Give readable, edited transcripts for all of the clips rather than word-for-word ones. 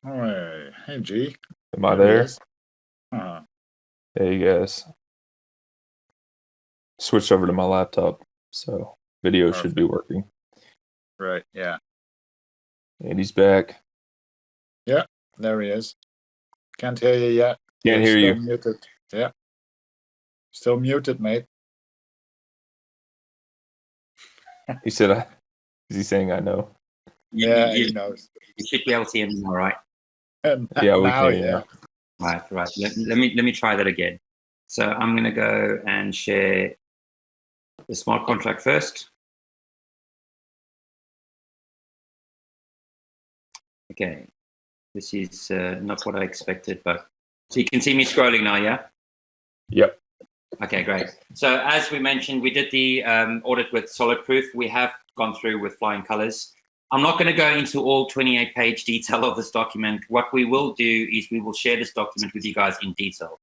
Oh, hey, G. Am I There he there? is. Uh, Hey, you guys. Switched over to my laptop, so video should be perfect. working. Right, yeah. And he's back. Yeah, there he is. Can't hear you yet. Can't You're hear still you. muted. Yeah. Still muted, mate. He said, is he saying I know? Yeah, he knows. You should be able to hear me all right. And Yeah, we now, can. yeah. Right. Let me try that again. So I'm going to go and share the smart contract first. Okay. This is not what I expected, but so you can see me scrolling now, yeah? Yep. Okay, great. So as we mentioned, we did the audit with Solid Proof. We have gone through with flying colors. I'm not going to go into all 28-page detail of this document. What we will do is we will share this document with you guys in detail.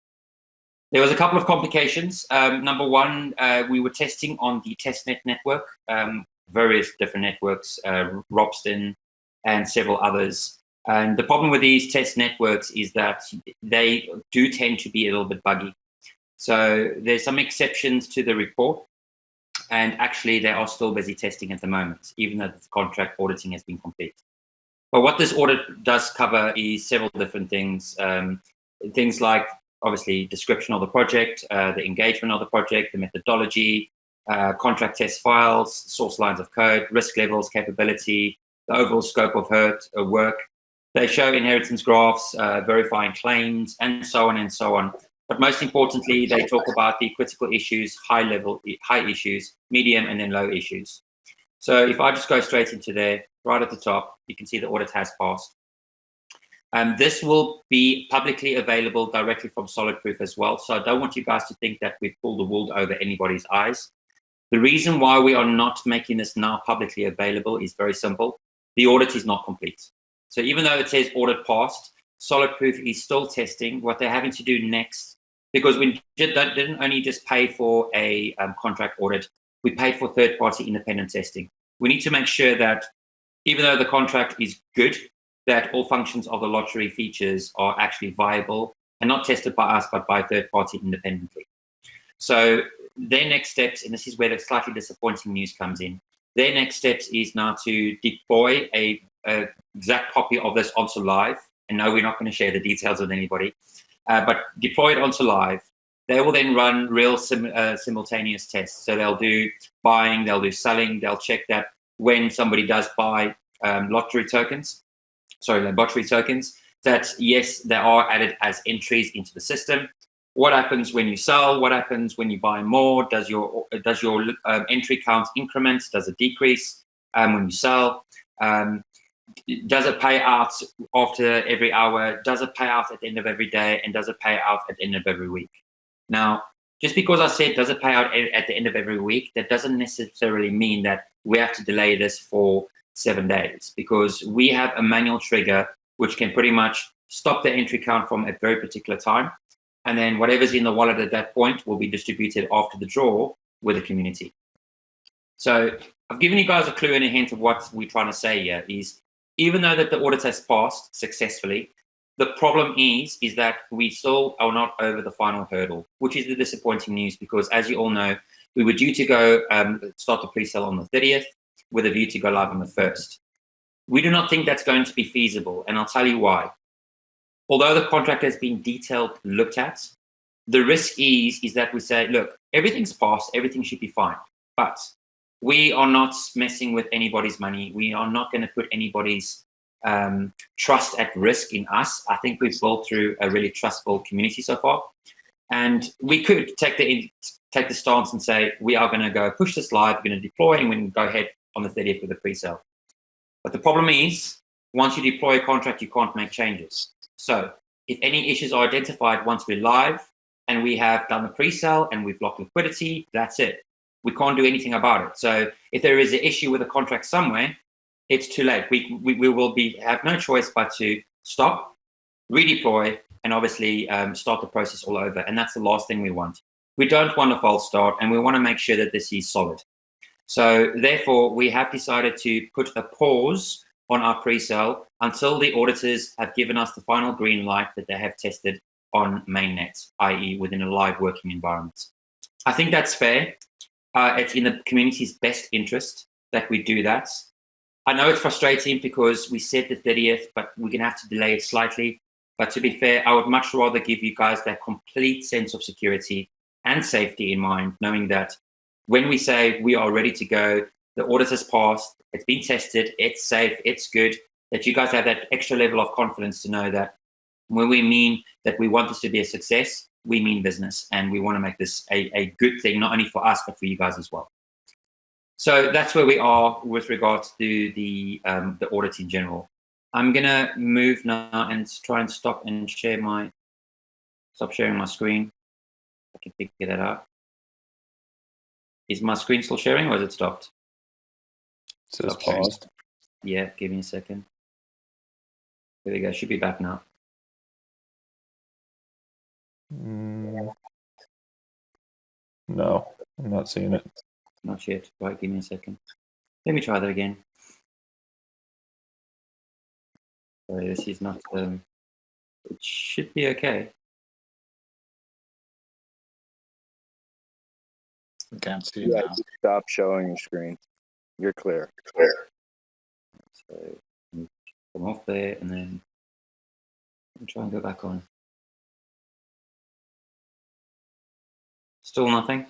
There was a couple of complications. Number one, we were testing on the testnet network, various different networks, Robston and several others. And the problem with these test networks is that they do tend to be a little bit buggy. So there's some exceptions to the report. And actually, they are still busy testing at the moment, even though the contract auditing has been complete. But what this audit does cover is several different things. Things like, obviously, description of the project, the engagement of the project, the methodology, contract test files, source lines of code, risk levels, capability, the overall scope of work. They show inheritance graphs, verifying claims, and so on and so on. But most importantly, they talk about the critical issues, high issues, medium, and then low issues. So if I just go straight into there, right at the top, you can see the audit has passed. This will be publicly available directly from Solid Proof as well. So I don't want you guys to think that we've pulled the wool over anybody's eyes. The reason why we are not making this now publicly available is very simple. The audit is not complete. So even though it says audit passed, Solid Proof is still testing. What they're having to do next, because we didn't only just pay for a contract audit, we paid for third-party independent testing. We need to make sure that even though the contract is good, that all functions of the lottery features are actually viable and not tested by us, but by third-party independently. So their next steps, and this is where the slightly disappointing news comes in, their next steps is now to deploy a exact copy of this onto live. And no, we're not going to share the details with anybody, but deploy it onto live. They will then run real simultaneous tests. So they'll do buying, they'll do selling, they'll check that when somebody does buy Lambottery tokens, that yes, they are added as entries into the system. What happens when you sell? What happens when you buy more? Does your entry count increment? Does it decrease when you sell? Does it pay out after every hour? Does it pay out at the end of every day? And does it pay out at the end of every week? Now, just because I said does it pay out at the end of every week, that doesn't necessarily mean that we have to delay this for 7 days, because we have a manual trigger which can pretty much stop the entry count from a very particular time. And then whatever's in the wallet at that point will be distributed after the draw with the community. So I've given you guys a clue and a hint of what we're trying to say here is, even though that the audit has passed successfully, the problem is that we still are not over the final hurdle, which is the disappointing news, because as you all know, we were due to go start the pre-sale on the 30th with a view to go live on the 1st. We do not think that's going to be feasible, and I'll tell you why. Although the contract has been detailed looked at, the risk is that we say, look, everything's passed, everything should be fine, but we are not messing with anybody's money. We are not going to put anybody's trust at risk in us. I think we've built through a really trustful community so far, and we could take the stance and say we are going to go push this live, we're going to deploy, and we can go ahead on the 30th with the pre-sale. But the problem is, once you deploy a contract, you can't make changes. So if any issues are identified once we're live and we have done the pre-sale and we've locked liquidity, that's it. We can't do anything about it. So if there is an issue with a contract somewhere, it's too late. We will have no choice but to stop, redeploy, and obviously start the process all over. And that's the last thing we want. We don't want a false start, and we want to make sure that this is solid. So therefore, we have decided to put a pause on our pre-sale until the auditors have given us the final green light that they have tested on mainnet, i.e. within a live working environment. I think that's fair. It's in the community's best interest that we do that. I know it's frustrating because we said the 30th, but we're going to have to delay it slightly. But to be fair, I would much rather give you guys that complete sense of security and safety in mind, knowing that when we say we are ready to go, the audit has passed, it's been tested, it's safe, it's good, that you guys have that extra level of confidence to know that when we mean that we want this to be a success, we mean business, and we want to make this a good thing, not only for us, but for you guys as well. So that's where we are with regards to the audit in general. I'm gonna move now and try and stop sharing my screen. I can figure that out. Is my screen still sharing, or is it stopped? It says paused. Yeah, give me a second. There we go. Should be back now. No, I'm not seeing it. Not yet. Right, give me a second. Let me try that again. Sorry, this is not. It should be okay. I can't see it now. Stop showing your screen. You're clear. So come off there, and then try and go back on. Still nothing.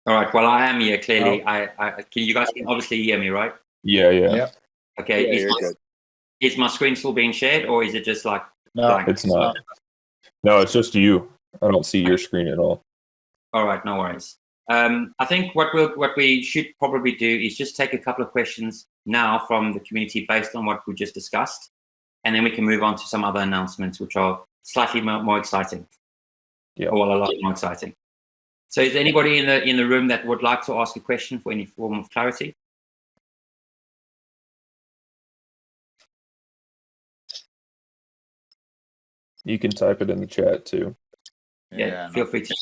All right. Well, I am here clearly. Oh. You guys can obviously hear me, right? Yeah. Okay. Yeah, Is my screen still being shared, or is it just like No, blank? It's not. No, it's just you. I don't see your screen at all. All right, no worries. I think what we should probably do is just take a couple of questions now from the community based on what we just discussed, and then we can move on to some other announcements which are slightly more exciting. Yeah. Well, a lot more exciting. So, is there anybody in the room that would like to ask a question for any form of clarity? You can type it in the chat too. Yeah, feel free to.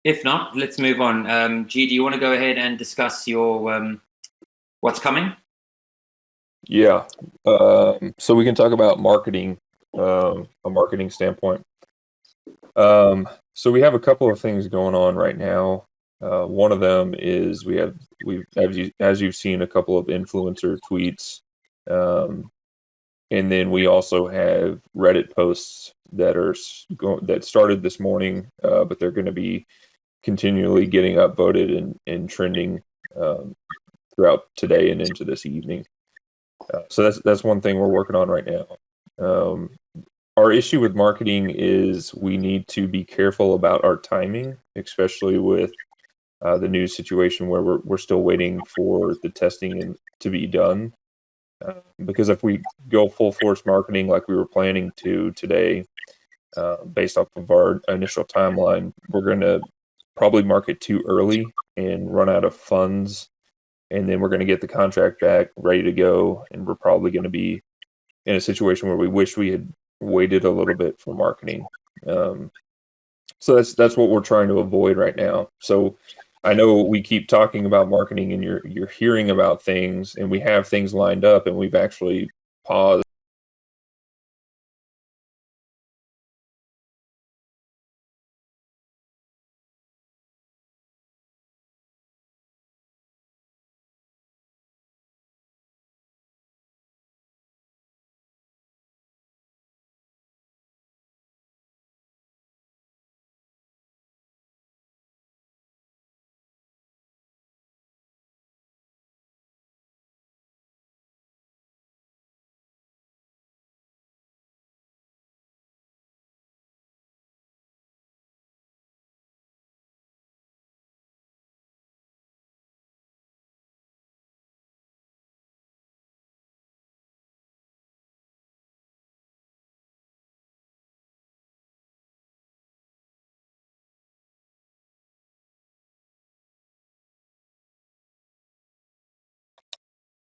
If not, let's move on. G, do you want to go ahead and discuss your what's coming? Yeah. So we can talk about marketing, a marketing standpoint. So we have a couple of things going on right now. One of them is as you've seen, a couple of influencer tweets, and then we also have Reddit posts that started this morning, but they're going to be continually getting upvoted and trending throughout today and into this evening. So that's one thing we're working on right now. Our issue with marketing is we need to be careful about our timing, especially with the news situation where we're still waiting for the testing to be done. Because if we go full force marketing like we were planning to today, based off of our initial timeline, we're going to probably market too early and run out of funds. And then we're going to get the contract back ready to go. And we're probably going to be in a situation where we wish we had waited a little bit for marketing. So that's what we're trying to avoid right now. So I know we keep talking about marketing and you're hearing about things, and we have things lined up, and we've actually paused.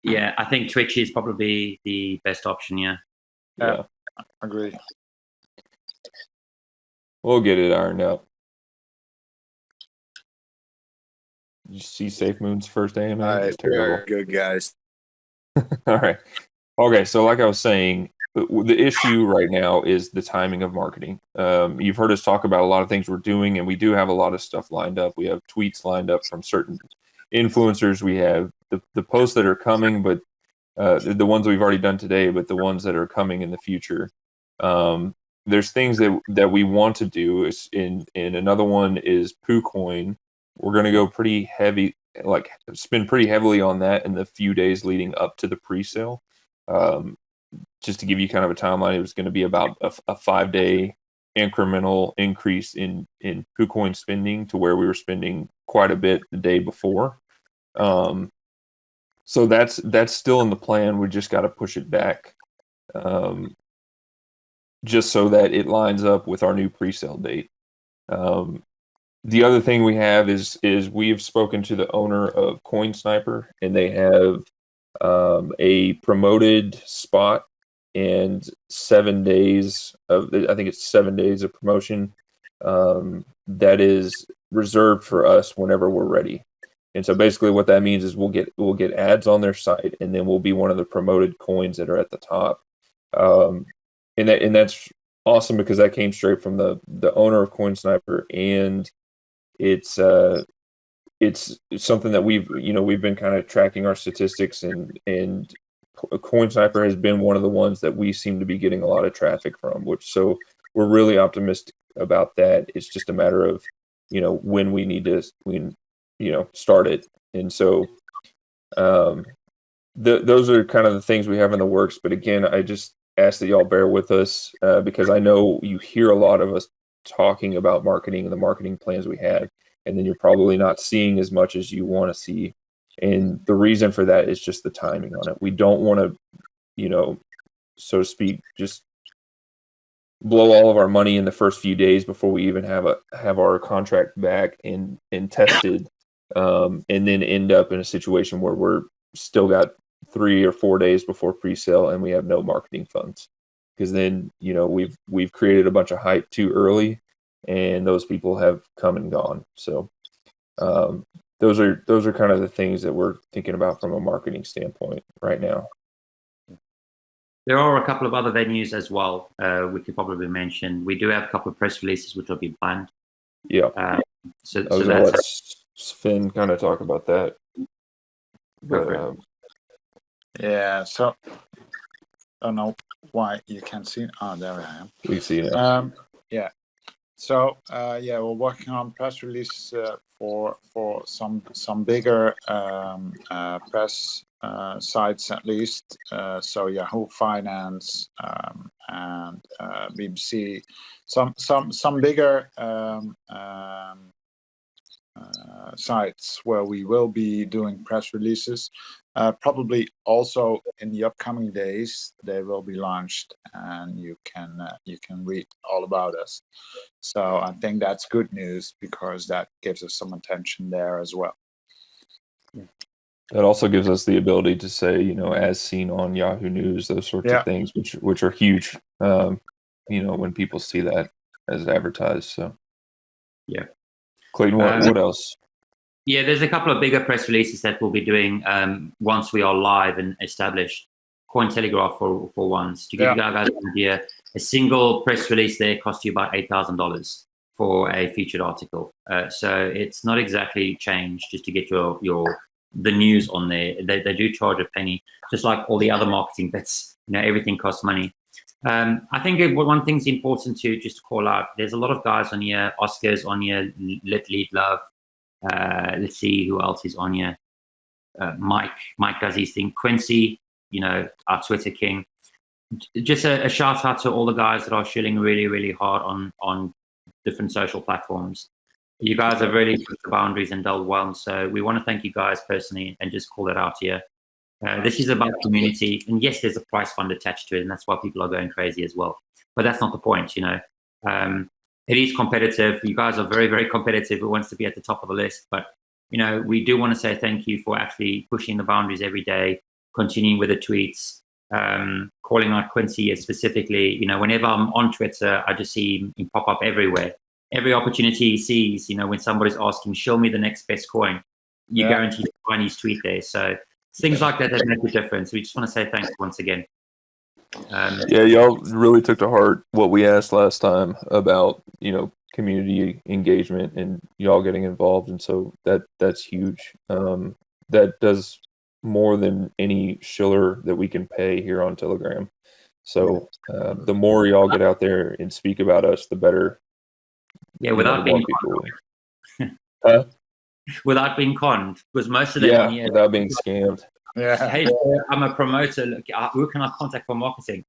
Yeah, I think Twitch is probably the best option. Yeah. Agree. We'll get it ironed out. you see Safe Moon's first AMA? All It's right, we terrible. are good, guys. All right. Okay, so like I was saying, the issue right now is the timing of marketing. You've heard us talk about a lot of things we're doing, and we do have a lot of stuff lined up. We have tweets lined up from certain influencers. We have the posts that are coming, but the ones we've already done today, but the ones that are coming in the future. There's things that we want to do. Is in another one is PooCoin. We're going to go pretty heavy, like spend pretty heavily on that in the few days leading up to the pre-sale. Just to give you kind of a timeline, it was going to be about a 5-day incremental increase in PooCoin spending to where we were spending quite a bit the day before. So that's still in the plan. We just got to push it back, just so that it lines up with our new pre-sale date. The other thing we have is we have spoken to the owner of Coin Sniper, and they have a promoted spot and 7 days of, I think it's 7 days of promotion that is reserved for us whenever we're ready. And so basically what that means is we'll get ads on their site, and then we'll be one of the promoted coins that are at the top. And that's awesome because that came straight from the owner of Coin Sniper, and it's something that we've been kind of tracking our statistics, and Coin Sniper has been one of the ones that we seem to be getting a lot of traffic from, so we're really optimistic about that. It's just a matter of when we need to start it. And so those are kind of the things we have in the works. But again, I just ask that y'all bear with us because I know you hear a lot of us talking about marketing and the marketing plans we have, and then you're probably not seeing as much as you want to see. And the reason for that is just the timing on it. We don't want to, so to speak, just blow all of our money in the first few days before we even have our contract back and tested, and then end up in a situation where we're still got 3 or 4 days before pre-sale and we have no marketing funds, because then we've created a bunch of hype too early, and those people have come and gone. So those are kind of the things that we're thinking about from a marketing standpoint right now. There are a couple of other venues as well we could probably mention. We do have a couple of press releases which will be planned. Yeah. So I was going to let Sven kind of talk about that. But, yeah, so I don't know why you can't see. Oh, there I am. We see it. Yeah. So we're working on press release for some bigger press sites at least. So Yahoo Finance and BBC, some bigger sites where we will be doing press releases. Probably also in the upcoming days they will be launched, and you can read all about us. So I think that's good news because that gives us some attention there as well. That also gives us the ability to say, as seen on Yahoo News, those sorts of things, which are huge. When people see that as advertised. So yeah. Clayton, what else? Yeah, there's a couple of bigger press releases that we'll be doing once we are live and established. Cointelegraph for once. To give you guys an idea, a single press release there costs you about $8,000 for a featured article. So it's not exactly change just to get the news on there. They do charge a penny, just like all the other marketing bits. Everything costs money. I think one thing's important to just call out. There's a lot of guys on here. Oscar's on here. Lead Love. Let's see who else is on here. Mike does his thing. Quincy, our Twitter king. Just a shout out to all the guys that are shilling really, really hard on different social platforms. You guys have really pushed the boundaries and dealt well. So we want to thank you guys personally and just call it out here. This is about community, and yes, there's a price fund attached to it, and that's why people are going crazy as well. But that's not the point, It is competitive. You guys are very, very competitive. Who wants to be at the top of the list? But we do want to say thank you for actually pushing the boundaries every day, continuing with the tweets, calling out Quincy specifically. Whenever I'm on Twitter, I just see him pop up everywhere. Every opportunity he sees, when somebody's asking, show me the next best coin. you guarantee to find his tweet there. So things like that make a difference. We just want to say thanks once again. Yeah, y'all really took to heart what we asked last time about, community engagement and y'all getting involved, and so that's huge. That does more than any shiller that we can pay here on Telegram. So the more y'all get out there and speak about us, the better. Yeah, without being without being conned, because most of them on here, without being scammed. Yeah. Hey, I'm a promoter. Look, who can I contact for marketing?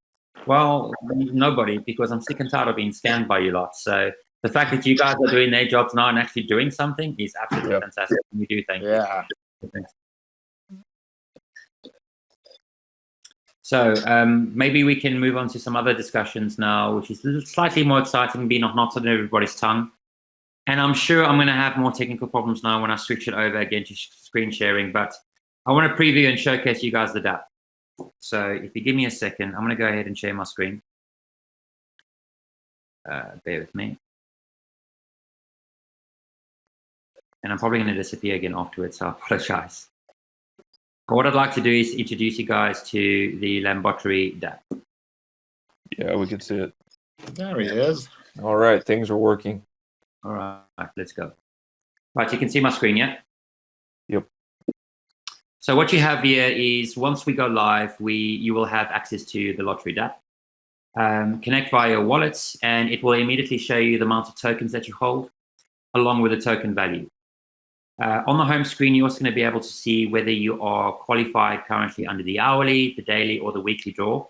Well, nobody, because I'm sick and tired of being scammed by you lot. So the fact that you guys are doing their jobs now and actually doing something is absolutely fantastic. We do thank you. So maybe we can move on to some other discussions now, which is slightly more exciting, being not on everybody's tongue. And I'm sure I'm going to have more technical problems now when I switch it over again to screen sharing, but I want to preview and showcase you guys the DApp. So if you give me a second, I'm going to go ahead and share my screen. Bear with me. And I'm probably going to disappear again afterwards, so I apologize. But what I'd like to do is introduce you guys to the Lambottery DApp. Yeah, we can see it. There he is. All right, things are working. All right, let's go. Right, you can see my screen, yeah? Yep. So what you have here is once we go live, you will have access to the Lottery DApp. Connect via your wallets, and it will immediately show you the amount of tokens that you hold, along with the token value. On the home screen, you're also going to be able to see whether you are qualified currently under the hourly, the daily, or the weekly draw,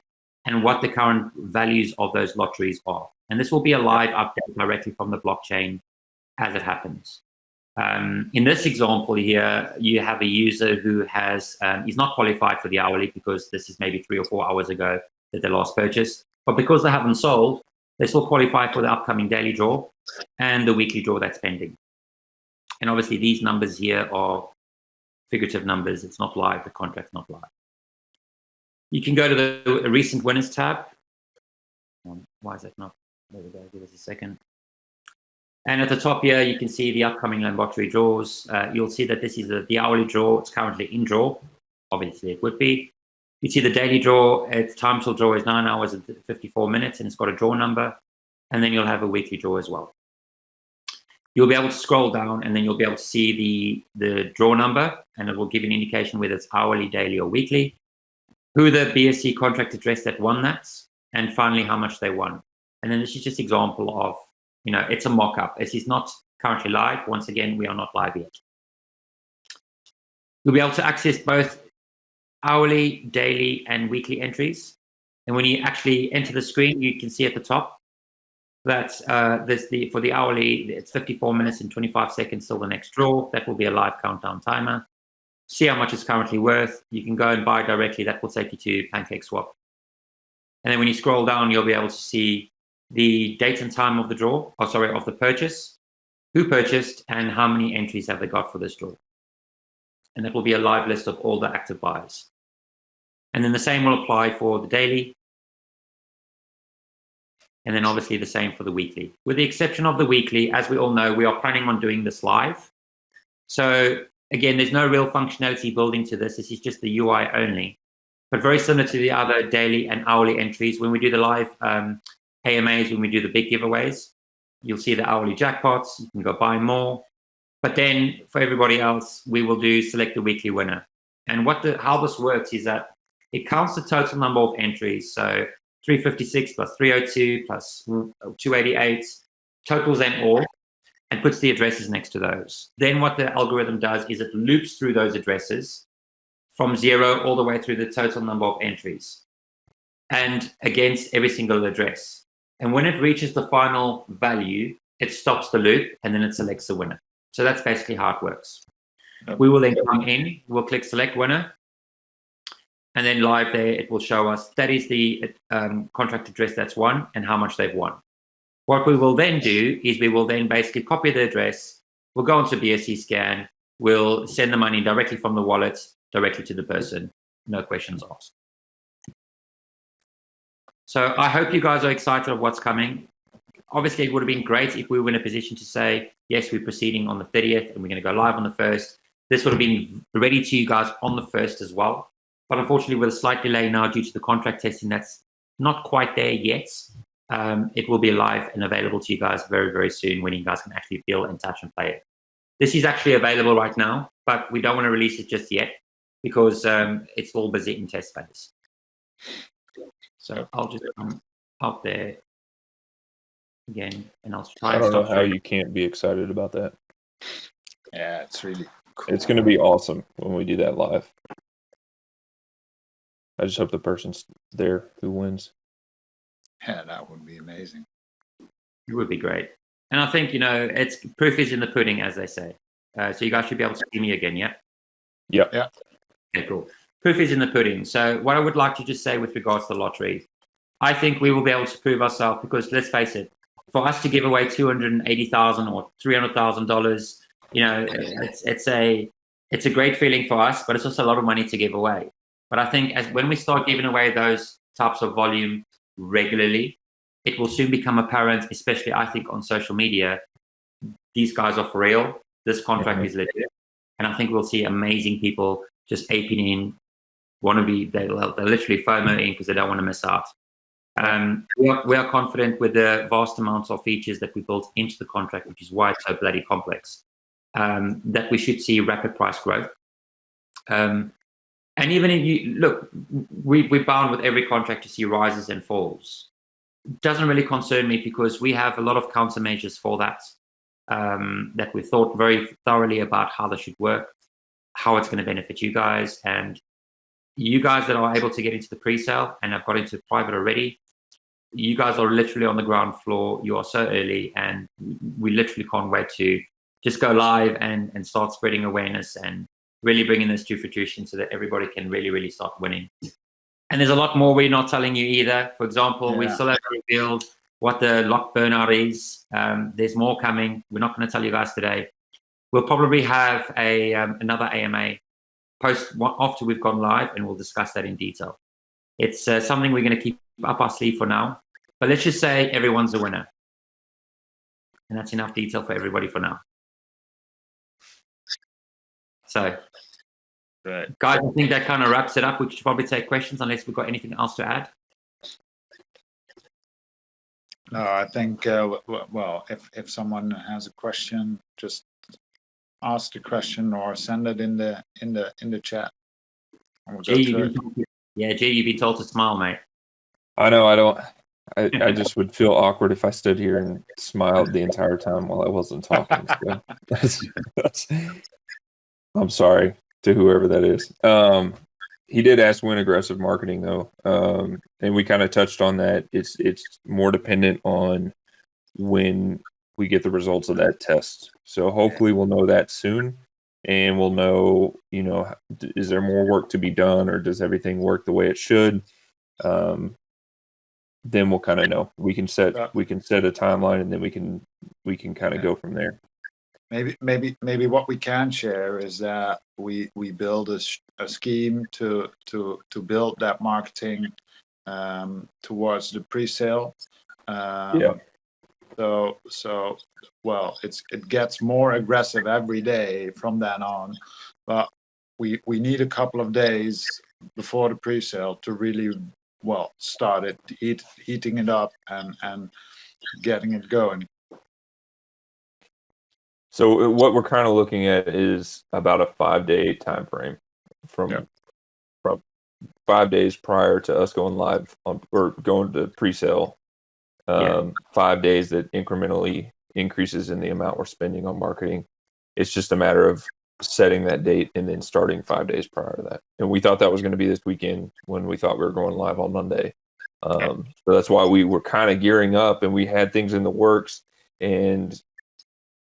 and what the current values of those lotteries are. And this will be a live update directly from the blockchain as it happens. In this example here, you have a user who is not qualified for the hourly because this is maybe 3 or 4 hours ago that they last purchased. But because they haven't sold, they still qualify for the upcoming daily draw and the weekly draw that's pending. And obviously these numbers here are figurative numbers. It's not live. The contract's not live. You can go to the recent winners tab. Why is that not? There we go. Give us a second. And at the top here, you can see the upcoming Lambottery draws. You'll see that this is the hourly draw. It's currently in draw. Obviously, it would be. You see the daily draw. Its time till draw is 9 hours and 54 minutes, and it's got a draw number. And then you'll have a weekly draw as well. You'll be able to scroll down, and then you'll be able to see the draw number, and it will give an indication whether it's hourly, daily, or weekly, who the BSC contract address that won that, and finally how much they won. And then this is just an example of, it's a mock-up. This is not currently live. Once again, we are not live yet. You'll be able to access both hourly, daily, and weekly entries. And when you actually enter the screen, you can see at the top that for the hourly, it's 54 minutes and 25 seconds till the next draw. That will be a live countdown timer. See how much it's currently worth. You can go and buy directly. That will take you to PancakeSwap. And then when you scroll down, you'll be able to see the date and time of the draw, of the purchase, who purchased, and how many entries have they got for this draw. And that will be a live list of all the active buyers. And then the same will apply for the daily. And then obviously the same for the weekly. With the exception of the weekly, as we all know, we are planning on doing this live. So again, there's no real functionality building to this. This is just the UI only. But very similar to the other daily and hourly entries, when we do the live AMAs, when we do the big giveaways, you'll see the hourly jackpots. You can go buy more. But then for everybody else, we will select the weekly winner. And how this works is that it counts the total number of entries. So 356 plus 302 plus 288, totals them all, and puts the addresses next to those. Then what the algorithm does is it loops through those addresses from 0 all the way through the total number of entries and against every single address. And when it reaches the final value, it stops the loop and then it selects the winner. So that's basically how it works. We will then come in, we'll click select winner, and then live there, it will show us that is the contract address that's won and how much they've won. What we will then do is we will then basically copy the address, we'll go into BSC scan, we'll send the money directly from the wallet directly to the person, no questions asked. So I hope you guys are excited of what's coming. Obviously, it would have been great if we were in a position to say, yes, we're proceeding on the 30th and we're going to go live on the 1st. this would have been ready to you guys on the 1st as well. But unfortunately, with a slight delay now due to the contract testing that's not quite there yet, it will be live and available to you guys very, very soon when you guys can actually feel and touch and play it. This is actually available right now, but we don't want to release it just yet because it's all busy in test phase. So I'll just come out there again, and I'll try. I don't know how you can't be excited about that. Yeah, it's really cool. It's going to be awesome when we do that live. I just hope the person's there who wins. Yeah, that would be amazing. It would be great. And I think, it's proof is in the pudding, as they say. So you guys should be able to see me again, yeah? Yep. Yeah. Okay, cool. Proof is in the pudding. So what I would like to just say with regards to the lottery, I think we will be able to prove ourselves because let's face it, for us to give away $280,000 or $300,000, it's a great feeling for us, but it's also a lot of money to give away. But I think when we start giving away those types of volume regularly, it will soon become apparent, especially I think on social media, these guys are for real. This contract is legit. And I think we'll see amazing people just aping in, they're literally FOMO in because they don't want to miss out. We are confident with the vast amounts of features that we built into the contract, which is why it's so bloody complex, that we should see rapid price growth. And even if you look, we're bound with every contract to see rises and falls. It doesn't really concern me because we have a lot of countermeasures for that, that we thought very thoroughly about how this should work, how it's going to benefit you guys. And you guys that are able to get into the pre-sale and have got into private already, you guys are literally on the ground floor. You are so early, and we literally can't wait to just go live and start spreading awareness and really bringing this to fruition so that everybody can really, really start winning. And there's a lot more we're not telling you either. For example, we still haven't revealed what the lock burnout is. There's more coming. We're not going to tell you guys today. We'll probably have another AMA post after we've gone live, and we'll discuss that in detail. It's something we're going to keep up our sleeve for now. But let's just say everyone's a winner. And that's enough detail for everybody for now. So, Right. guys, I think that kind of wraps it up. We should probably take questions unless we've got anything else to add. No, I think, well, if someone has a question, just ask the question or send it in the chat. And we'll go through it. You've been told to smile, mate. I know. I just would feel awkward if I stood here and smiled the entire time while I wasn't talking. So I'm sorry to whoever that is. He did ask when aggressive marketing though, and we kind of touched on that. It's more dependent on when we get the results of that test. So hopefully we'll know that soon, and we'll know, is there more work to be done, or does everything work the way it should? Then we'll kind of know. We can set a timeline, and then we can kind of go from there. Maybe what we can share is that we build a scheme to build that marketing towards the pre-sale. So well, it gets more aggressive every day from then on, but we need a couple of days before the pre-sale to really start it, heating it up and getting it going. So what we're kind of looking at is about a 5-day time frame from 5 days prior to us going live or going to pre-sale. 5 days that incrementally increases in the amount we're spending on marketing. It's just a matter of setting that date and then starting 5 days prior to that. And we thought that was going to be this weekend when we thought we were going live on Monday. So that's why we were kind of gearing up, and we had things in the works. And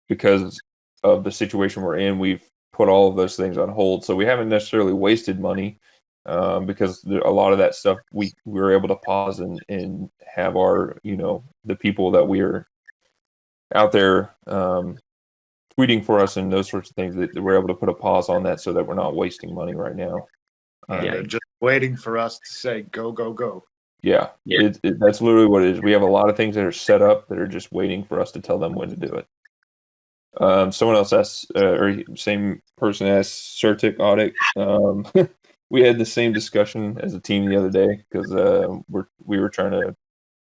because of the situation we're in, we've put all of those things on hold. So we haven't necessarily wasted money, because a lot of that stuff we were able to pause and have our, the people that we're out there tweeting for us and those sorts of things, that we're able to put a pause on that so that we're not wasting money right now. They're just waiting for us to say go, go, go. Yeah. That's literally what it is. We have a lot of things that are set up that are just waiting for us to tell them when to do it. Someone else asked, or same person asked Certic audit. We had the same discussion as a team the other day because we were trying to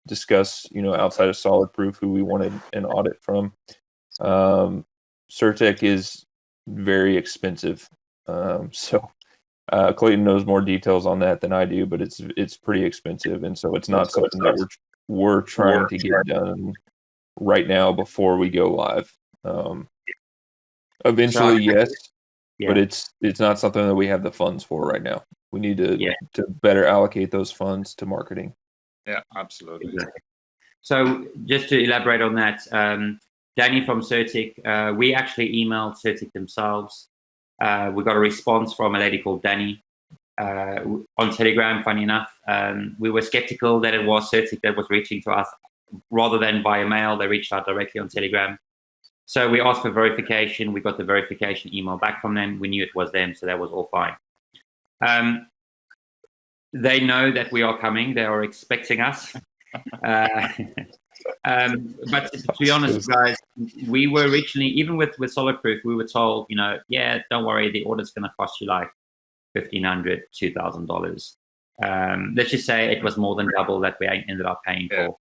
discuss, outside of Solid Proof, who we wanted an audit from. Certic is very expensive, so Clayton knows more details on that than I do, but it's pretty expensive, and so it's not something that we're trying to get done right now before we go live. Eventually, yes, but it's not something that we have the funds for right now. We need to better allocate those funds to marketing. Yeah, absolutely. Exactly. So just to elaborate on that, Danny from Certic, we actually emailed Certic themselves. We got a response from a lady called Danny on Telegram, funny enough. We were skeptical that it was Certic that was reaching to us rather than via mail. They reached out directly on Telegram. So we asked for verification. We got the verification email back from them. We knew it was them, so that was all fine. They know that we are coming. They are expecting us. But to be honest, guys, we were originally, even with Solid Proof, we were told, don't worry, the audit's going to cost you like $1,500, $2,000. Let's just say it was more than double that we ended up paying for.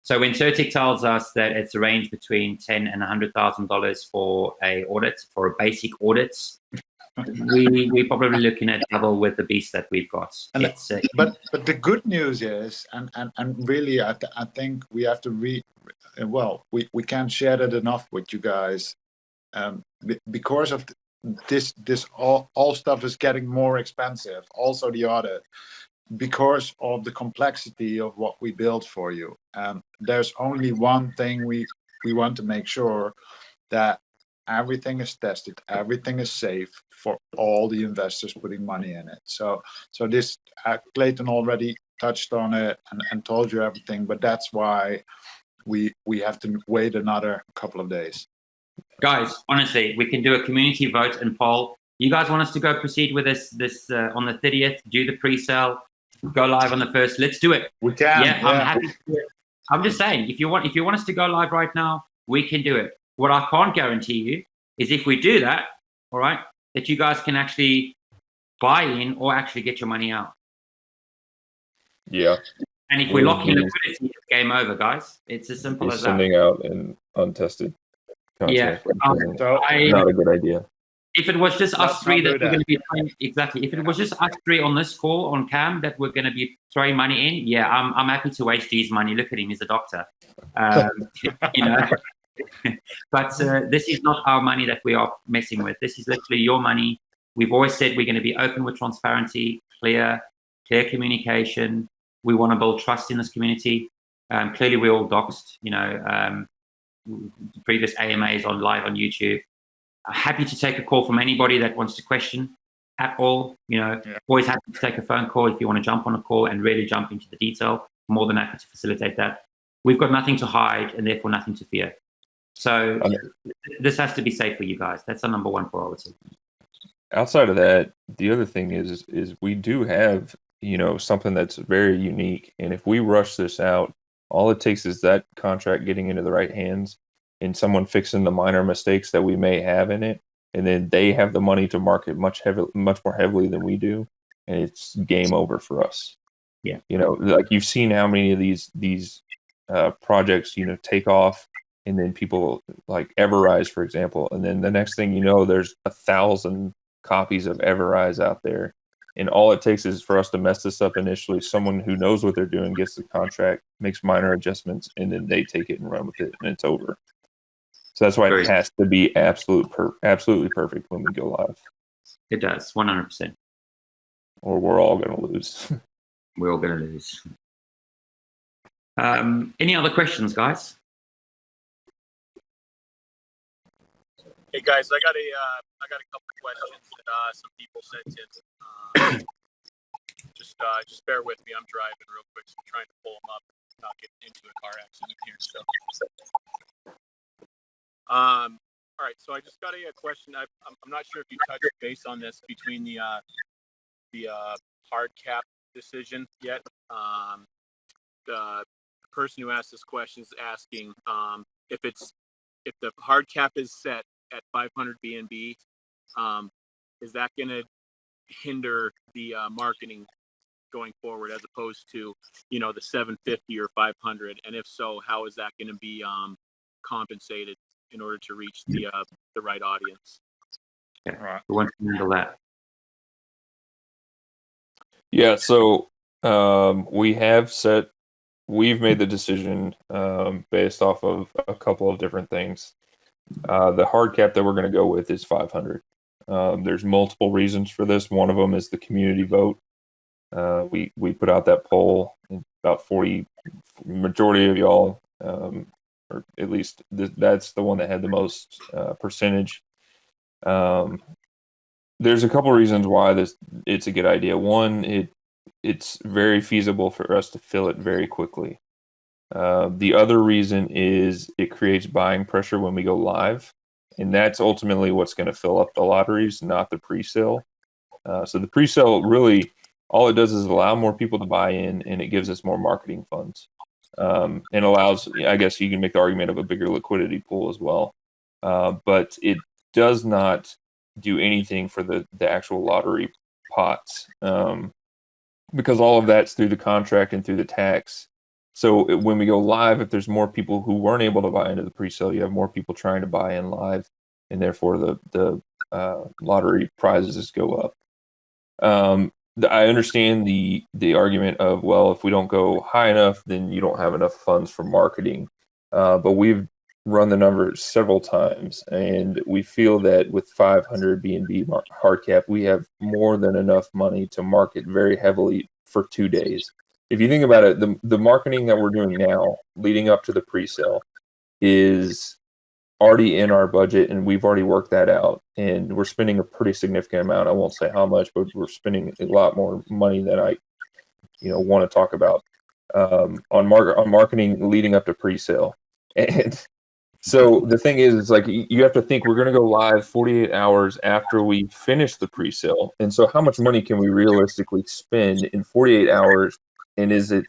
So when Certic tells us that it's a range between $10,000 and $100,000 for a audit, for a basic audit, we're probably looking at double with the beast that we've got. But the good news is, and really, I think we have to we can't share that enough with you guys, because of this all stuff is getting more expensive. Also the audit, because of the complexity of what we build for you. There's only one thing we want to make sure, that everything is tested, everything is safe for all the investors putting money in it. So this, Clayton already touched on it and told you everything, but that's why we have to wait another couple of days. Guys, honestly, we can do a community vote and poll. You guys want us to go proceed with this on the 30th, do the pre-sale, go live on the 1st? Let's do it. We can. Yeah, I'm happy to do it. I'm just saying, if you want us to go live right now, we can do it. What I can't guarantee you is if we do that, all right, that you guys can actually buy in or actually get your money out. Yeah. And if we lock in liquidity, it's game over, guys. It's as simple as that. Sending out an untested contract. Not a good idea. If it was just us three that we're going to be throwing, exactly. If it was just us three on this call on cam that we're going to be throwing money in, yeah, I'm happy to waste G's money. Look at him, he's a doctor. But this is not our money that we are messing with. This is literally your money. We've always said we're going to be open with transparency, clear communication. We want to build trust in this community. Clearly, we're all doxed. Previous AMAs on live on YouTube. Happy to take a call from anybody that wants to question at all. Always happy to take a phone call if you want to jump on a call and really jump into the detail. More than happy to facilitate that. We've got nothing to hide and therefore nothing to fear. So this has to be safe for you guys. That's our number one priority. Outside of that, the other thing is we do have, something that's very unique. And if we rush this out, all it takes is that contract getting into the right hands and someone fixing the minor mistakes that we may have in it. And then they have the money to market much more heavily than we do. And it's game over for us. Yeah. Like you've seen how many of these projects, take off, and then people like Everrise, for example. And then the next thing you know, there's 1,000 copies of Everrise out there. And all it takes is for us to mess this up initially. Someone who knows what they're doing gets the contract, makes minor adjustments, and then they take it and run with it, and it's over. So that's why it has to be absolutely perfect when we go live. It does, 100%. Or we're all going to lose. We're all going to lose. Any other questions, guys? Hey guys, I got a couple of questions that some people sent in. Just bear with me. I'm driving real quick, so I'm trying to pull them up, not get into a car accident here. So, all right. So I just got a question. I'm not sure if you touched base on this between the hard cap decision yet. The person who asked this question is asking if the hard cap is set, at 500 BNB, is that going to hinder the marketing going forward as opposed to, the 750 or 500? And if so, how is that going to be compensated in order to reach the right audience? Yeah. Right. Who wants to handle that? Yeah, so we've made the decision based off of a couple of different things. The hard cap that we're going to go with is 500. There's multiple reasons for this. One of them is the community vote. We put out that poll, and about 40 majority of y'all, or at least that's the one that had the most percentage. There's a couple reasons why it's a good idea. One, it's very feasible for us to fill it very quickly. The other reason is it creates buying pressure when we go live, and that's ultimately what's going to fill up the lotteries, not the pre-sale. So the pre-sale, really, all it does is allow more people to buy in, and it gives us more marketing funds, and allows, I guess you can make the argument of a bigger liquidity pool as well. But it does not do anything for the actual lottery pots, because all of that's through the contract and through the tax. So when we go live, if there's more people who weren't able to buy into the pre-sale, you have more people trying to buy in live, and therefore the lottery prizes go up. I understand the argument of, well, if we don't go high enough, then you don't have enough funds for marketing. But we've run the numbers several times, and we feel that with 500 BNB hard cap, we have more than enough money to market very heavily for 2 days. If you think about it, the marketing that we're doing now, leading up to the pre-sale, is already in our budget, and we've already worked that out, and we're spending a pretty significant amount. I won't say how much, but we're spending a lot more money than I want to talk about on marketing leading up to pre-sale. And so the thing is like, you have to think we're going to go live 48 hours after we finish the pre-sale. And so how much money can we realistically spend in 48 hours? And is it,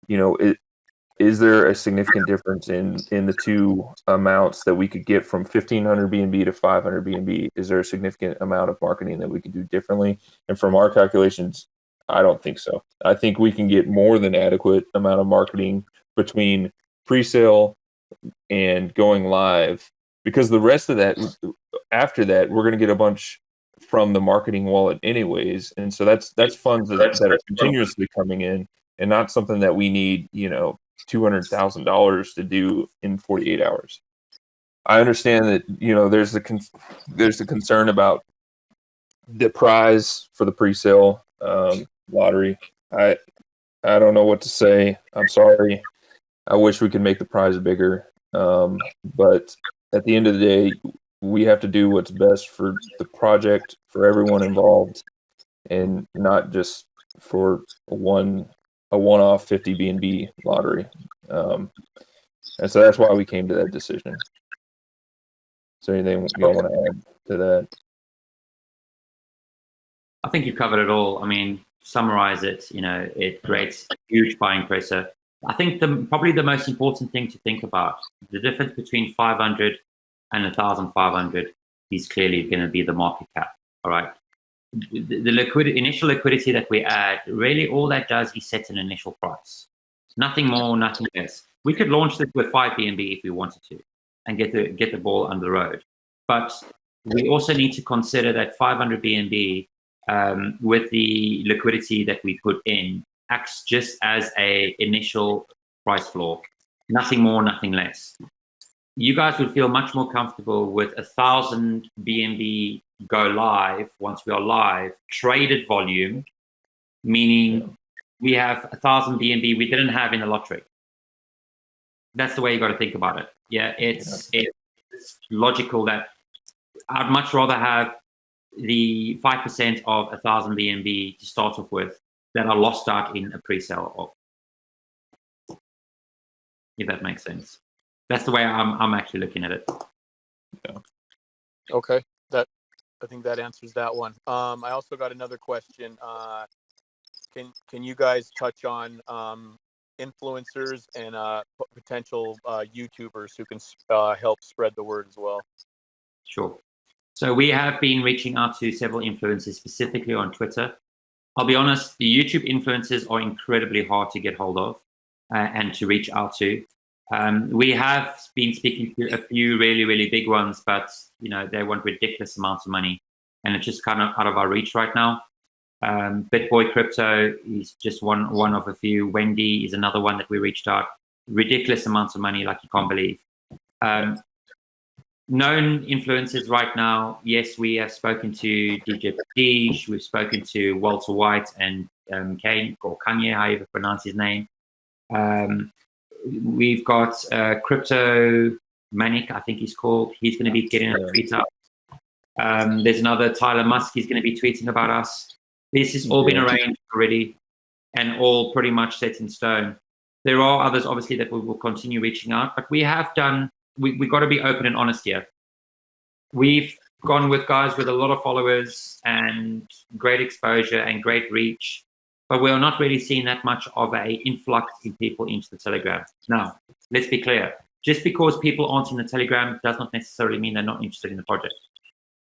is there a significant difference in the two amounts that we could get from 1,500 BNB to 500 BNB? Is there a significant amount of marketing that we could do differently? And from our calculations, I don't think so. I think we can get more than adequate amount of marketing between pre-sale and going live, because the rest of that, after that, we're going to get a bunch from the marketing wallet anyways, and so that's funds that are continuously coming in, and not something that we need $200,000 to do in 48 hours. I understand that there's the concern about the prize for the pre-sale lottery. I don't know what to say. I'm sorry. I wish we could make the prize bigger, but at the end of the day, we have to do what's best for the project, for everyone involved, and not just for a one-off 50 BNB lottery. And so that's why we came to that decision. Is there anything y'all want to add to that? I think you covered it all. I mean, summarize it. It creates a huge buying pressure. I think probably the most important thing to think about, the difference between 500 and 1,500 is clearly going to be the market cap. All right. The initial liquidity that we add, really all that does is set an initial price. Nothing more, nothing less. We could launch this with 5 BNB if we wanted to and get the ball on the road. But we also need to consider that 500 BNB, with the liquidity that we put in, acts just as a initial price floor. Nothing more, nothing less. You guys would feel much more comfortable with 1,000 BNB go live once we are live, traded volume, meaning we have 1,000 BNB we didn't have in the lottery. That's the way you got to think about it. Yeah, it's logical that I'd much rather have the 5% of 1,000 BNB to start off with that are lost out in a pre-sale of, if that makes sense. That's the way I'm actually looking at it. Yeah. Okay, I think that answers that one. I also got another question. Can you guys touch on influencers and potential YouTubers who can help spread the word as well? Sure. So we have been reaching out to several influencers, specifically on Twitter. I'll be honest, the YouTube influencers are incredibly hard to get hold of and to reach out to. We have been speaking to a few really, really big ones, but they want ridiculous amounts of money, and it's just kind of out of our reach right now. BitBoy Crypto is just one of a few. Wendy is another one that we reached out. Ridiculous amounts of money, like you can't believe. Known influencers right now, yes, we have spoken to DJ Prestige, we've spoken to Walter White and Kane, or Kanye, however you pronounce his name. We've got Crypto Manic, I think he's called. He's going to be getting a tweet up. There's another Tyler Musk, he's going to be tweeting about us. This has all been arranged already and all pretty much set in stone. There are others, obviously, that we will continue reaching out, but we have done, we've got to be open and honest here. We've gone with guys with a lot of followers and great exposure and great reach, but we're not really seeing that much of a influx in people into the Telegram. Now, let's be clear. Just because people aren't in the Telegram does not necessarily mean they're not interested in the project.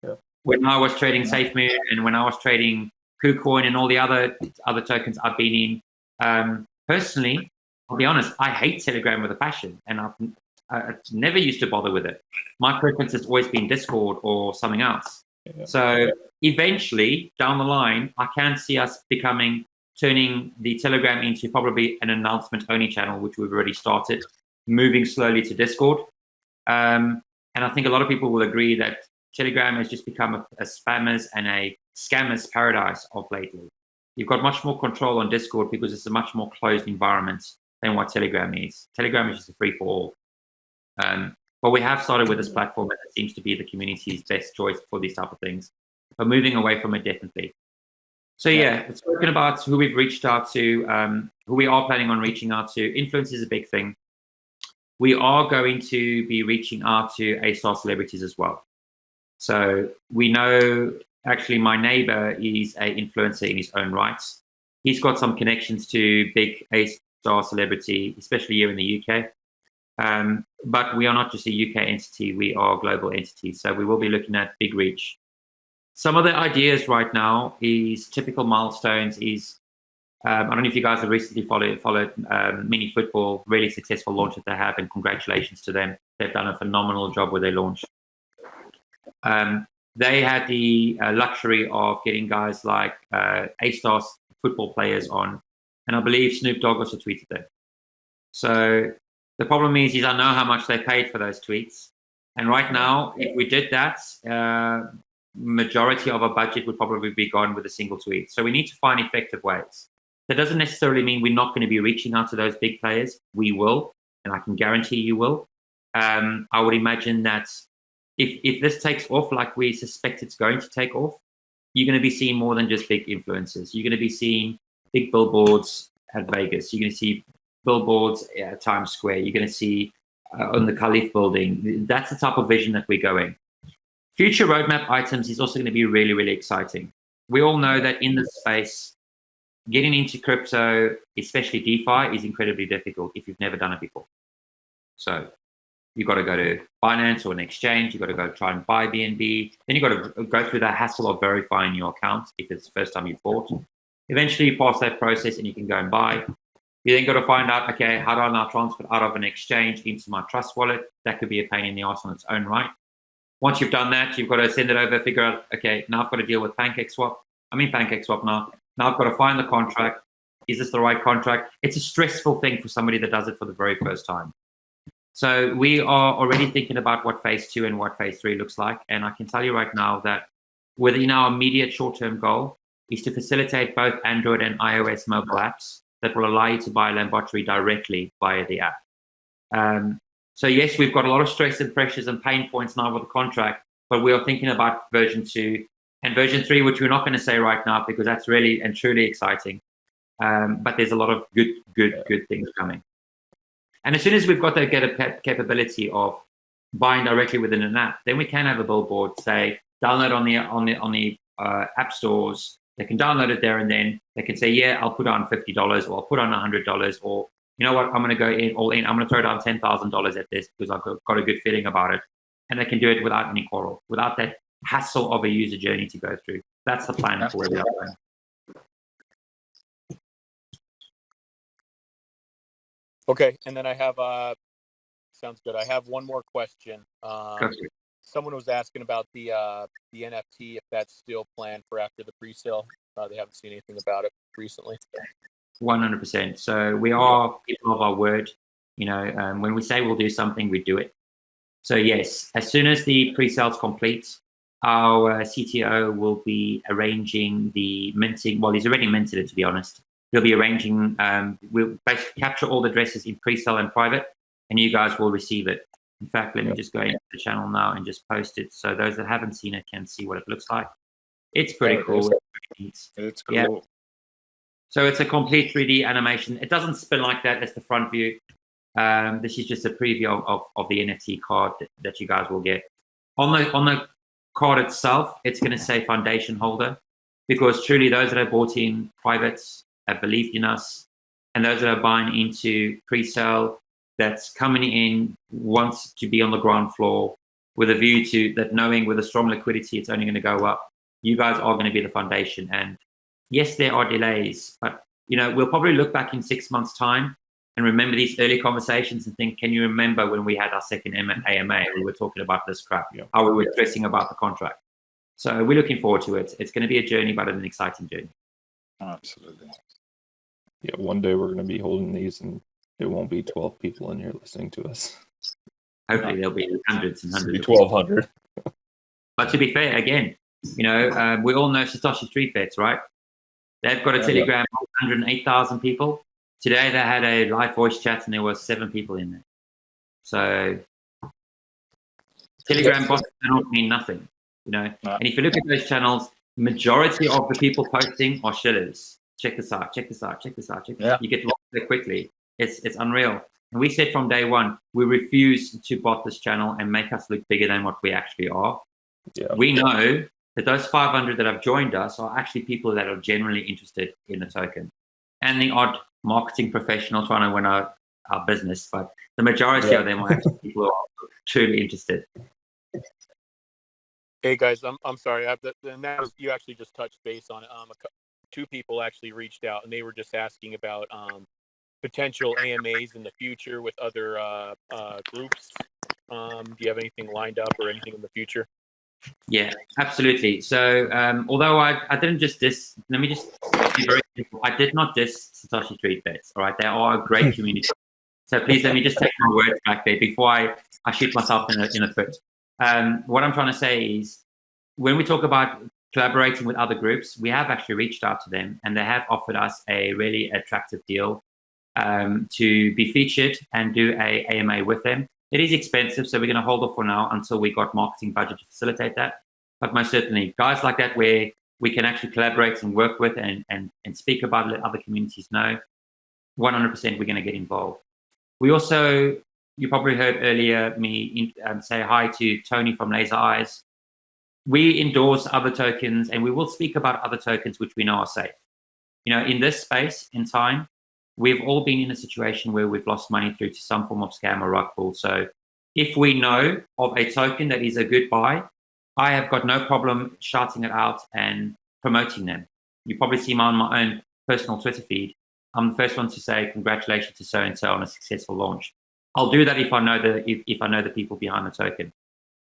Yeah. When I was trading SafeMoon and when I was trading KuCoin and all the other tokens I've been in, personally, I'll be honest, I hate Telegram with a passion, and I've never used to bother with it. My preference has always been Discord or something else. Yeah. So eventually, down the line, I can see us turning the Telegram into probably an announcement-only channel, which we've already started, moving slowly to Discord. And I think a lot of people will agree that Telegram has just become a spammers and a scammers paradise of lately. You've got much more control on Discord because it's a much more closed environment than what Telegram is. Telegram is just a free-for-all. But we have started with this platform, and it seems to be the community's best choice for these type of things. But moving away from it, definitely. So yeah, it's spoken about who we've reached out to, who we are planning on reaching out to. Influence is a big thing. We are going to be reaching out to A-star celebrities as well. So we know, actually, my neighbor is an influencer in his own rights. He's got some connections to big A-star celebrity, especially here in the UK. But we are not just a UK entity, we are a global entity. So we will be looking at big reach. Some of the ideas right now is typical milestones is, I don't know if you guys have recently followed Mini Football, really successful launch that they have, and congratulations to them. They've done a phenomenal job with their launch. They had the luxury of getting guys like A-star football players on, and I believe Snoop Dogg also tweeted them. So the problem is I know how much they paid for those tweets, and right now, if we did that, majority of our budget would probably be gone with a single tweet. So we need to find effective ways. That doesn't necessarily mean we're not going to be reaching out to those big players. We will, and I can guarantee you will. I would imagine that if this takes off like we suspect it's going to take off, you're going to be seeing more than just big influencers. You're going to be seeing big billboards at Vegas. You're going to see billboards at Times Square. You're going to see on the Khalif building. That's the type of vision that we're going. Future roadmap items is also going to be really, really exciting. We all know that in this space, getting into crypto, especially DeFi, is incredibly difficult if you've never done it before. So you've got to go to Binance or an exchange. You've got to go try and buy BNB. Then you've got to go through that hassle of verifying your account if it's the first time you've bought. Eventually, you pass that process and you can go and buy. You then got to find out, okay, how do I now transfer out of an exchange into my Trust wallet? That could be a pain in the ass on its own right. Once you've done that, you've got to send it over, figure out, okay, now I've got to deal with PancakeSwap now. Now I've got to find the contract. Is this the right contract? It's a stressful thing for somebody that does it for the very first time. So we are already thinking about what phase 2 and what phase 3 looks like. And I can tell you right now that within our immediate short-term goal is to facilitate both Android and iOS mobile apps that will allow you to buy Lambottery directly via the app. So yes, we've got a lot of stress and pressures and pain points now with the contract, but we are thinking about version 2 and version 3, which we're not going to say right now because that's really and truly exciting. But there's a lot of good things coming. And as soon as we've got that capability of buying directly within an app, then we can have a billboard say download on the app stores. They can download it there and then. They can say, yeah, I'll put on $50 or I'll put on $100 or you know what, I'm going to go all in. I'm going to throw down $10,000 at this because I've got a good feeling about it. and they can do it without any quarrel, without that hassle of a user journey to go through. That's the plan for where we are going. Okay, and then I have sounds good. I have one more question. Someone was asking about the NFT, if that's still planned for after the pre-sale. They haven't seen anything about it recently. 100%. So we are people of our word. You know, when we say we'll do something, we do it. So yes, as soon as the pre-sales complete, our CTO will be arranging the minting. Well, he's already minted it, to be honest. He'll be arranging, we'll basically capture all the addresses in pre-sale and private, and you guys will receive it. In fact, let me just go into the channel now and just post it, so those that haven't seen it can see what it looks like. It's pretty cool. It's cool. Yeah. So it's a complete 3D animation. It doesn't spin like that. That's the front view. This is just a preview of the NFT card that you guys will get. On the card itself, it's going to say foundation holder, because truly those that have bought in privates have believed in us, and those that are buying into pre-sale, that's coming in, wants to be on the ground floor with a view to that, knowing with a strong liquidity it's only going to go up. You guys are going to be the foundation. And yes, there are delays, but you know, we'll probably look back in 6 months' time and remember these early conversations and think, can you remember when we had our second AMA, we were talking about this crap, how we were stressing about the contract. So we're looking forward to it. It's going to be a journey, but an exciting journey. Absolutely. Yeah, one day we're going to be holding these and it won't be 12 people in here listening to us. Hopefully there'll be hundreds and hundreds. It'll be 1,200. But to be fair, again, you know, we all know Satoshi Street Bets, right? They've got a Telegram of 108,000 people. Today they had a live voice chat and there was 7 people in there. So Telegram bots don't mean nothing, you know. And if you look at those channels, majority of the people posting are shillers. Check this out, check this out, check this out, check this out. You get lost there quickly. It's unreal. And we said from day one, we refuse to bot this channel and make us look bigger than what we actually are. Yeah. We know that those 500 that have joined us are actually people that are genuinely interested in the token, and the odd marketing professional trying to win our business, but the majority of them are actually people who are truly interested. Hey guys, I'm sorry. And that was, you actually just touched base on it. 2 people actually reached out and they were just asking about potential AMAs in the future with other groups. Do you have anything lined up or anything in the future? Yeah, absolutely. So although I didn't just diss, let me just be very simple. I did not diss Satoshi Street Bets. All right, they are a great community. So please let me just take my words back there before I shoot myself in the foot. What I'm trying to say is, when we talk about collaborating with other groups, we have actually reached out to them and they have offered us a really attractive deal to be featured and do a AMA with them. It is expensive, so we're going to hold off for now until we got marketing budget to facilitate that. But most certainly, guys like that where we can actually collaborate and work with and speak about it, let other communities know, 100% we're going to get involved. We also, you probably heard earlier me say hi to Tony from Laser Eyes. We endorse other tokens and we will speak about other tokens which we know are safe. You know, in this space, in time, we've all been in a situation where we've lost money through to some form of scam or rug pull. So if we know of a token that is a good buy, I have got no problem shouting it out and promoting them. You probably see me on my own personal Twitter feed. I'm the first one to say congratulations to so-and-so on a successful launch. I'll do that if I know the people behind the token.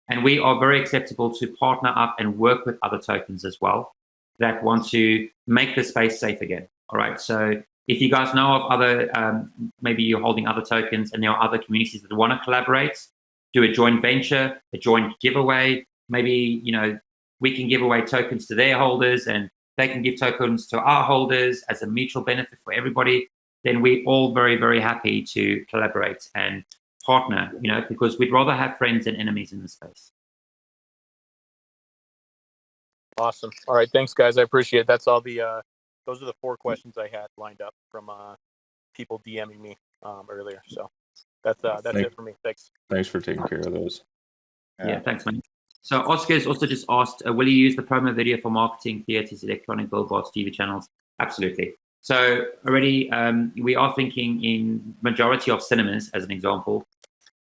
And we are very acceptable to partner up and work with other tokens as well that want to make the space safe again. All right. So if you guys know of other, maybe you're holding other tokens and there are other communities that want to collaborate, do a joint venture, a joint giveaway. Maybe, you know, we can give away tokens to their holders and they can give tokens to our holders as a mutual benefit for everybody. Then we're all very, very happy to collaborate and partner, you know, because we'd rather have friends than enemies in the space. Awesome. All right. Thanks, guys. I appreciate it. That's all the, those are the 4 questions I had lined up from people DMing me earlier. So that's it for me. Thanks. Thanks for taking care of those. Yeah, thanks, man. So Oscar's also just asked, will you use the promo video for marketing, theaters, electronic billboards, TV channels? Absolutely. So already we are thinking in majority of cinemas, as an example,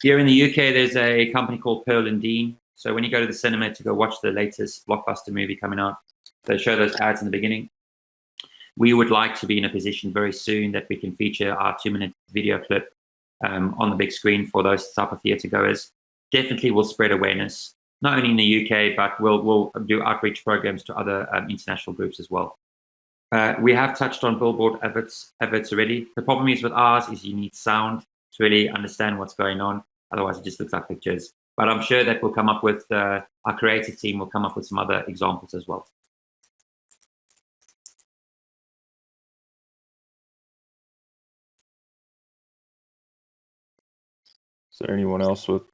Here in the UK, there's a company called Pearl and Dean. So when you go to the cinema to go watch the latest blockbuster movie coming out, they show those ads in the beginning. We would like to be in a position very soon that we can feature our 2-minute video clip on the big screen for those type of theatre goers. Definitely will spread awareness, not only in the UK, but we'll do outreach programs to other international groups as well. We have touched on billboard adverts already. The problem is with ours is you need sound to really understand what's going on. Otherwise, it just looks like pictures. But I'm sure that we'll come up with, our creative team will come up with some other examples as well. Is there anyone else with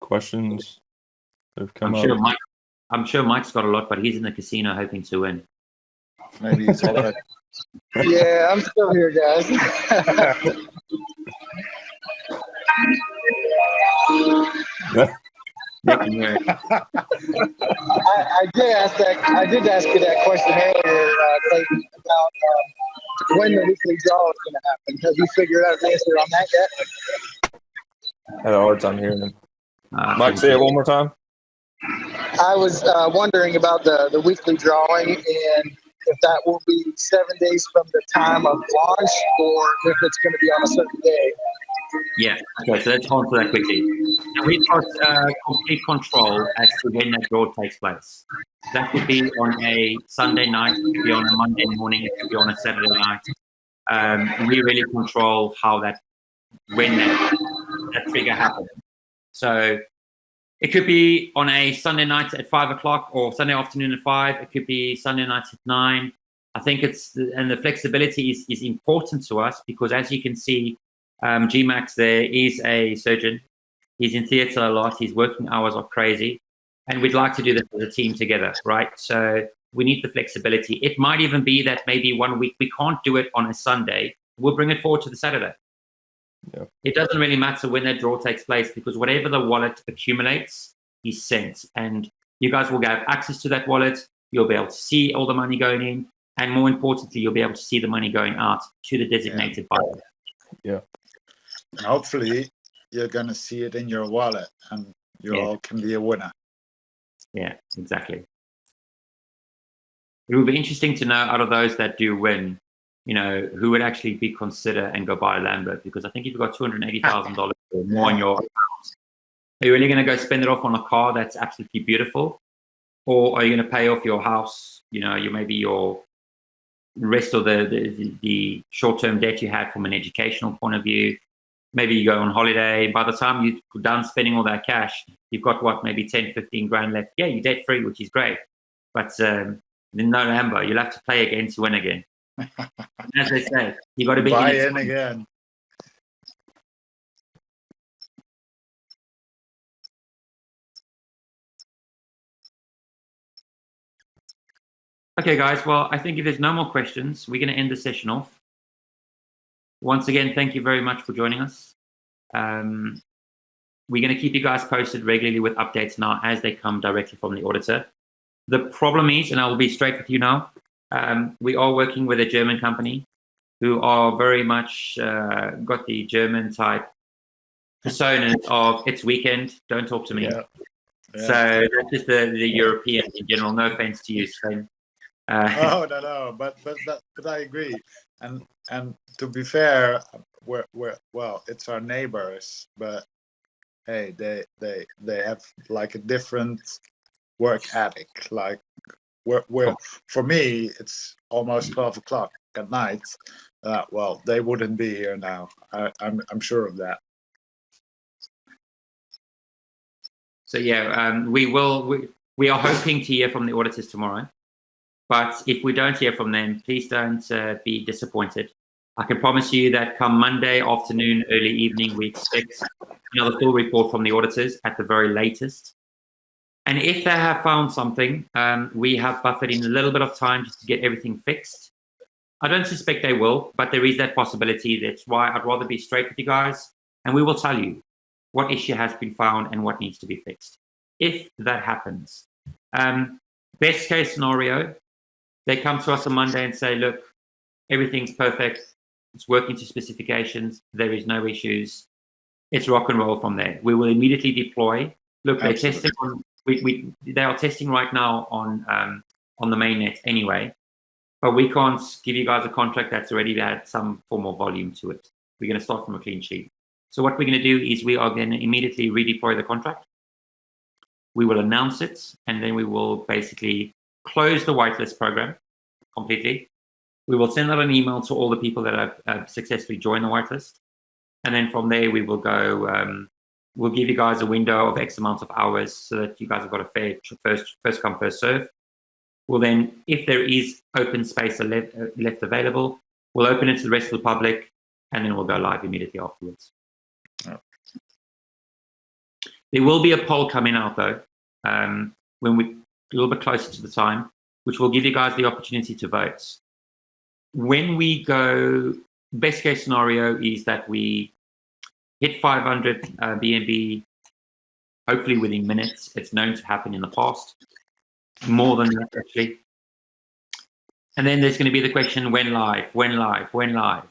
questions that have come up? I'm sure Mike's got a lot, but he's in the casino hoping to win. Maybe it's already. Yeah, I'm still here, guys. I did ask you that question earlier, Clayton, about when the weekly draw is going to happen. Have you figured out an answer on that yet? I had a hard time hearing him. Mike, say it one more time. I was wondering about the weekly drawing and if that will be 7 days from the time of launch or if it's going to be on a certain day. Yeah, okay, so let's answer that quickly. Now, we've got complete control as to when that draw takes place. That could be on a Sunday night, it could be on a Monday morning, it could be on a Saturday night. We really control when that trigger happens. So it could be on a Sunday night at 5 o'clock or Sunday afternoon at 5. It could be Sunday night at 9. I think the flexibility is important to us because as you can see, GMAX there is a surgeon. He's in theatre a lot. His working hours are crazy. And we'd like to do this as a team together, right? So we need the flexibility. It might even be that maybe 1 week we can't do it on a Sunday. We'll bring it forward to the Saturday. Yeah. It doesn't really matter when that draw takes place because whatever the wallet accumulates is sent. And you guys will have access to that wallet. You'll be able to see all the money going in. And more importantly, you'll be able to see the money going out to the designated buyer. Yeah. And hopefully you're going to see it in your wallet and you all can be a winner. Yeah, exactly. It will be interesting to know out of those that do win, who would actually be consider and go buy a Lambo, because I think if you've got $280,000 or more on your account, are you really going to go spend it off on a car that's absolutely beautiful? Or are you going to pay off your house, maybe your rest of the short-term debt you had from an educational point of view? Maybe you go on holiday. By the time you're done spending all that cash, you've got maybe 10, 15 grand left. Yeah, you're debt free, which is great. But no Lambo, you'll have to play again to win again. As they say, you got to be buy in again. Okay, guys. Well, I think if there's no more questions, we're going to end the session off. Once again, thank you very much for joining us. We're going to keep you guys posted regularly with updates now as they come directly from the auditor. The problem is, and I will be straight with you now, we are working with a German company who are very much got the German type persona of it's weekend, don't talk to me. Yeah. Yeah. So that's just the European in general. No offense to you, Sven. Oh no, but I agree. And to be fair, well, it's our neighbors, but hey, they have like a different work ethic. Like we're for me, it's almost 12 o'clock at night. Well, they wouldn't be here now. I'm sure of that. So yeah, we are hoping to hear from the auditors tomorrow. But if we don't hear from them, please don't be disappointed. I can promise you that come Monday afternoon, early evening, we expect another full report from the auditors at the very latest. And if they have found something, we have buffered in a little bit of time just to get everything fixed. I don't suspect they will, but there is that possibility. That's why I'd rather be straight with you guys, and we will tell you what issue has been found and what needs to be fixed. If that happens. Best case scenario, they come to us on Monday and say, look, everything's perfect. It's working to specifications. There is no issues. it's rock and roll from there. We will immediately deploy. Look, they're Absolutely. testing on. They are testing right now on the mainnet anyway, but we can't give you guys a contract that's already had some form of volume to it. We're going to start from a clean sheet. So what we're going to do is we are going to immediately redeploy the contract. We will announce it, and then we will basically close the whitelist program completely. We will send out an email to all the people that have successfully joined the whitelist. And then from there, we will go, we'll give you guys a window of X amount of hours so that you guys have got a fair first come, first serve. We'll then, if there is open space left available, we'll open it to the rest of the public, and then we'll go live immediately afterwards. Oh. There will be a poll coming out though, when we a little bit closer to the time, which will give you guys the opportunity to vote. When we go, best case scenario is that we hit 500 BNB, hopefully within minutes. It's known to happen in the past, more than that actually. And then there's going to be the question: when live? When live? When live?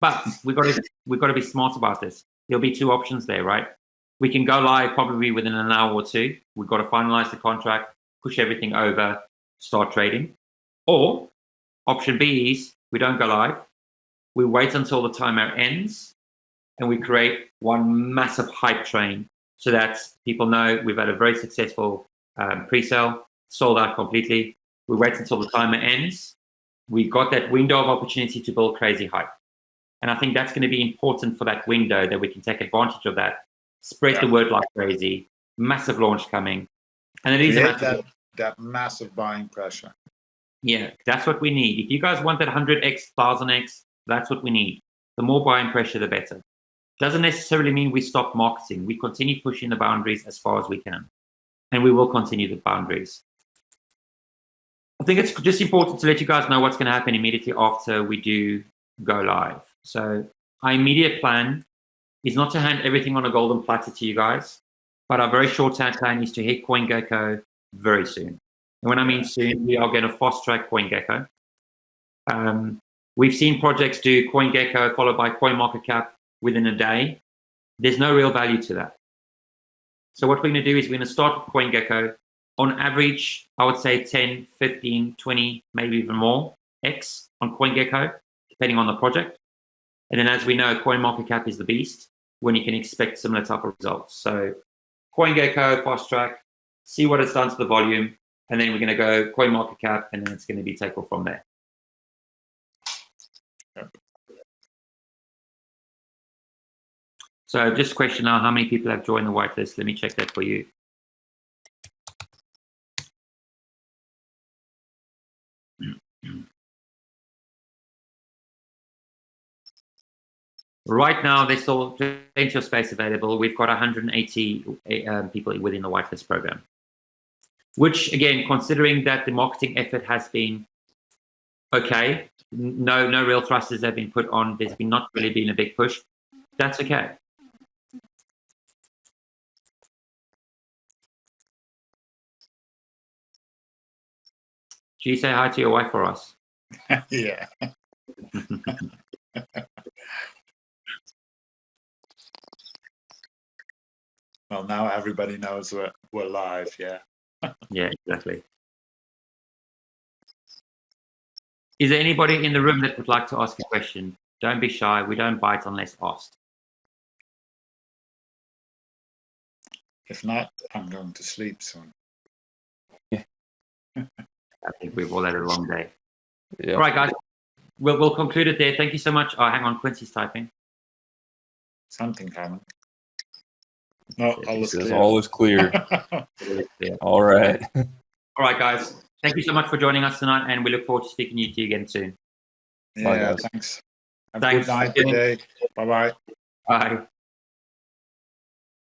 But we've got to be smart about this. There'll be two options there, right? We can go live probably within an hour or two. We've got to finalize the contract, push everything over, start trading. Or option B is we don't go live. We wait until the timer ends and we create one massive hype train so that people know we've had a very successful pre-sale, sold out completely. We wait until the timer ends. We got that window of opportunity to build crazy hype. And I think that's going to be important for that window, that we can take advantage of that, spread the word like crazy, massive launch coming. And it is Create that massive buying pressure. Yeah, that's what we need. If you guys want that 100x, 1000x, that's what we need. The more buying pressure, the better. Doesn't necessarily mean we stop marketing. We continue pushing the boundaries as far as we can. And we will continue the boundaries. I think it's just important to let you guys know what's going to happen immediately after we do go live. So our immediate plan is not to hand everything on a golden platter to you guys, but our very short-term plan is to hit CoinGecko very soon. And when I mean soon, we are going to fast-track CoinGecko. We've seen projects do CoinGecko followed by CoinMarketCap within a day. There's no real value to that. So what we're going to do is we're going to start with CoinGecko. On average, I would say 10, 15, 20, maybe even more X on CoinGecko, depending on the project. And then as we know, CoinMarketCap is the beast when you can expect similar type of results. So CoinGecko, fast track, see what it's done to the volume, and then we're going to go CoinMarketCap, and then it's going to be take off from there. Yep. So just a question now, how many people have joined the whitelist? Let me check that for you. Right now, there's still plenty of space available. We've got 180 people within the whitelist program, which again, considering that the marketing effort has been okay, no real thrusters have been put on. There's not really been a big push. That's okay. Do you say hi to your wife for us? Yeah. Well, now everybody knows we're live. Yeah. Yeah, exactly. Is there anybody in the room that would like to ask a question? Don't be shy. We don't bite unless asked. If not, I'm going to sleep soon. I think we've all had a long day. Yeah. All right, guys. We'll conclude it there. Thank you so much. Oh, hang on. Quincy's typing. Something coming. No, all is Says clear. all is clear. All right. All right, guys. Thank you so much for joining us tonight, and we look forward to speaking to you again soon. Yeah, Bye, guys. thanks. Have Thanks. a good night, good day. Bye-bye. Bye.